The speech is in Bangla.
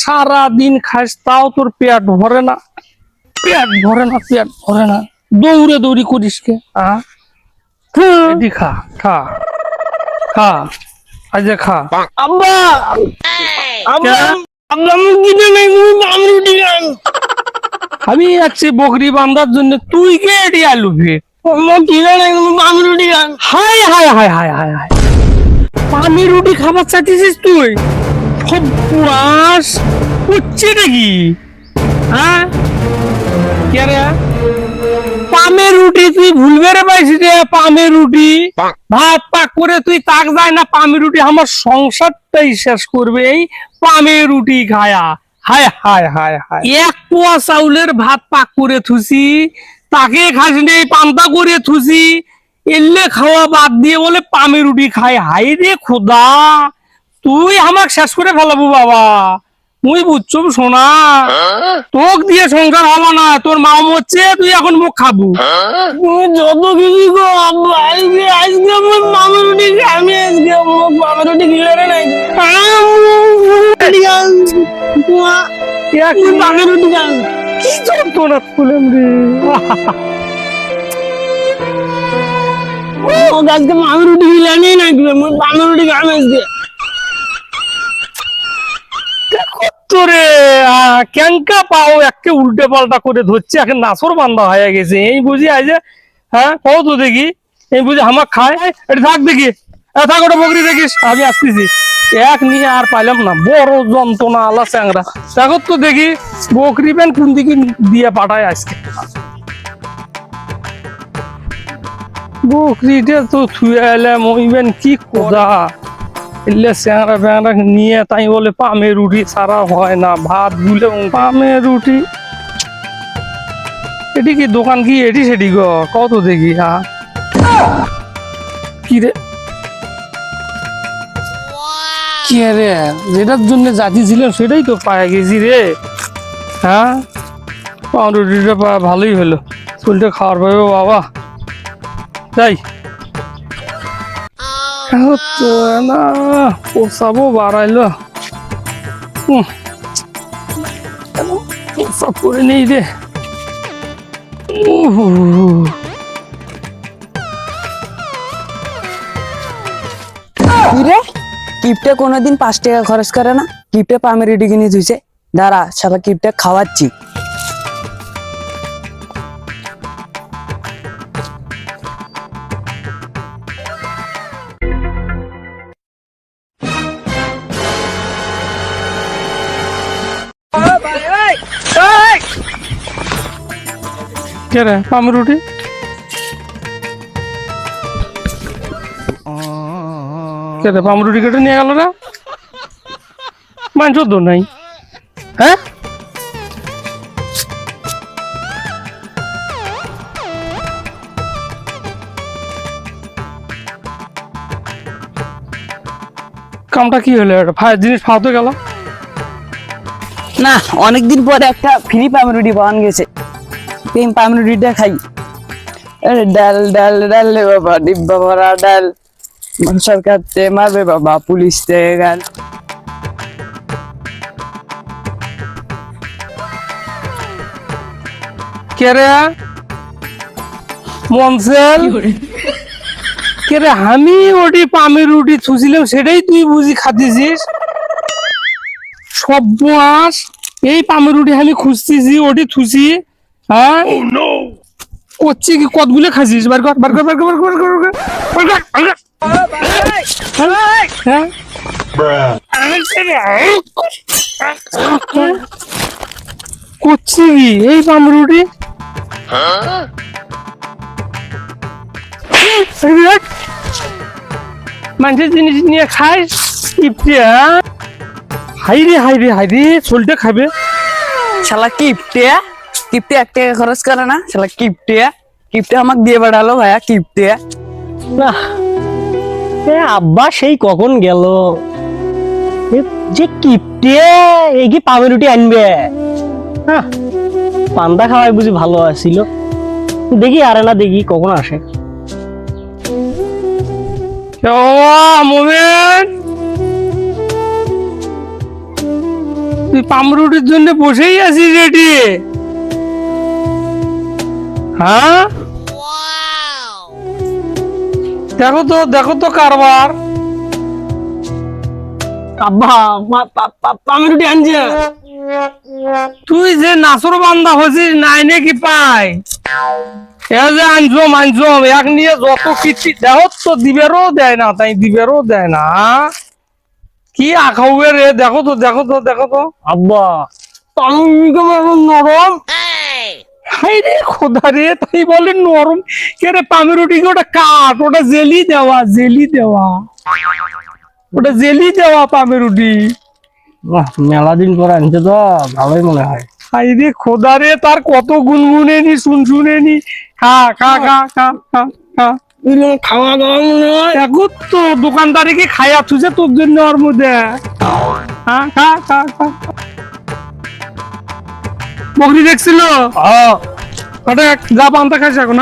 সারা দিন খাস তাও তোর পেট ভরে না, পেট ভরে না, পেট ভরে না, দৌড়ে দৌড়ি করিস কে? এটি খা খা খা, আজ খা। আব্বা আব্বা আব্বা আমি কিনে নাই পাউরুটি খান। আমি যাচ্ছি বকরি বান্ধার জন্য, তুই কে এটি আলু ফে? আম্মা কিনে নাই পাউরুটি খান। হায় হায় হায় হায় হায় হায়, পানি রুটি খাবার চাইতেছিস তুই? সর্বনাশ হচ্ছে নাকি? হ্যাঁ কে রে? পামের রুটি তুই ভুলবে রে পাইছি রে, পামের রুটি ভাত পাক করে তুই তাক যায় না, পামের রুটি আমার সংসারটাই শেষ করবে এই পামের রুটি খায়া। হায় হায় হায় হায়, এক পোয়া চাউলের ভাত পাক করে থুসি, তাকে খাস নেই, পান্তা করে থুসি, এলে খাওয়া বাদ দিয়ে বলে পামের রুটি খাই। হাই রে খোদা, তুই আমাকে শেষ করে ফেলাবো বাবা। মুই বুঝছো সোনা, তোক দিয়ে সংসার হলো না, তোর মা মরছে, তুই এখন মুখ খাবো। তুমি যত কিছু গো আব্বা, আজকে আজকে আমার পাউরুটি আমি আজকে আমার পাউরুটি কিনে নাই। পাউরুটি খান পাউরুটি খান। কি যন্ত্রণা খুলেন রে। আজকে পাউরুটি কিনে নাই, আমার পাউরুটি খান আজকে। তোরে ক্যাঙ্কা পাও একে উল্টে পাল্টা করে ধরছে, একে নাসর বান্ধা হয়ে গেছে। এই বুঝি আজ হ্যাঁ কও তো দেখি, এই বুঝি হামাক খায়। এটা থাক দেখি, থাক ওটা বকরি দেখিস, আমি আসতেছি। এক নিয়ে আর পাইলাম না, বড় যন্ত্রণা আলা চ্যাংরা। দেখো তো দেখি বকরি প্যান কোন দিকে দিয়ে পাঠায় আজকে। বকরিটা তো থুয়ে এলাম, ওইবেন কি কোদা এলে চ্যাংরা প্যাংরা নিয়ে, তাই বলে পামের রুটি ছাড়া হয় না, ভাত গুলে পামের রুটি। এটি কি দোকান কি এটি সেটি গো, কত দেখি। হ্যাঁ কি রে, কি রে, যেটার জন্য জাতি ছিলাম সেটাই তো পায়ে গেছি রে। হ্যাঁ পাউরুটিটা ভালোই হলো, চুলটা খাওয়ার পাবে বাবা। তাই তো না পোষাবো বাড়াইলো, পোষাব করে নেই রে। রে কিপটে কোনোদিন 5 টাকা খরচ করে না, কিপটে পামের রুটি কিনে দিয়েছে। দাঁড়া শালা কিপটে খাওয়াচ্ছি। কে রে পামের রুটি? কে রে পামের রুটি কেটে নিয়ে গেল রে? মাংস তো নাই। হ্যাঁ কামটা কি হলো? এটা জিনিস ফালতু গেল না, অনেকদিন পরে একটা ফ্রি পামের রুটি পাওয়া গেছে, এই পামের রুটিটা খাই। আরে ডাল ডাল ডাল রে বাবা, ডিব্বা ভরা ডাল, সরকার তে মারবে বাবা, পুলিশ তে গাল। কে রে মনসেল? কে রে, আমি ওটি পামের রুটি থুছিলাম সেটাই তুই বুঝি খাচ্ছিস? সর্বনাশ, এই পামের রুটি আমি খুঁজতেছি, ওটি থুছি। হ্যাঁ করছি কি, কতগুলো খাচ্ছিস? বার কর বার কর বার কর বার কর বার কর বার কর বার কর। হ্যাঁ করছি কি এই পামের রুটি? মানুষের জিনিস নিয়ে খায় কিপটে। হাইরে হাইরে হাইরে, চলতে খাবে শালা কিপটে, কিপটে 1 টাকা খরচ করে না, শালা কিপটে। কিপটে আমাকে দিয়ে পাঠালো ভাইয়া, কিপটে। না আব্বা সেই কখন গেল, যে কিপটে এই কি পাউরুটি আনবে? হ্যাঁ পান্তা খাওয়াই বুঝি ভালো আসছিল, দেখি আরে না দেখি কখন আসে। মোমেন তুই পামরুটির জন্য বসেই আছিস রেডি? হ্যাঁ, দেখো তো কারবার। আব্বা পাউরুটি আনছে। তুই যে নাসর বান্দা হয়েছিস নাই নাকি পাই? এ যে আনজম এক নিয়ে যত কিচ্ছি দেখো তো দিবেরও দেয় না, তাই দিবেরও দেয় না। কি আখাউবে রে, দেখো তো। আব্বা পাউরুটি কেমন নরম। হাই রে খোদা রে, তাই বলে নরম। কে রে পাউরুটি কি ওটা কাঠ? ওটা জেলি দেওয়া। ওটা জেলি দেওয়া পাউরুটি। মেলা দিন পর আনছে তো ভালোই মনে হয়। হাই রে খোদা রে, তার কত গুনগুনে নি শুনে নি। খা। খাওয়া দাওয়া মনে হয়। দেখো তো দোকানদারিকে খাইয়া থুছে তোর জন্য ওর মধ্যে। হ্যাঁ, খা। বকরি দেখছিল? হ্যাঁ যা পান্তা খাইছে এখন।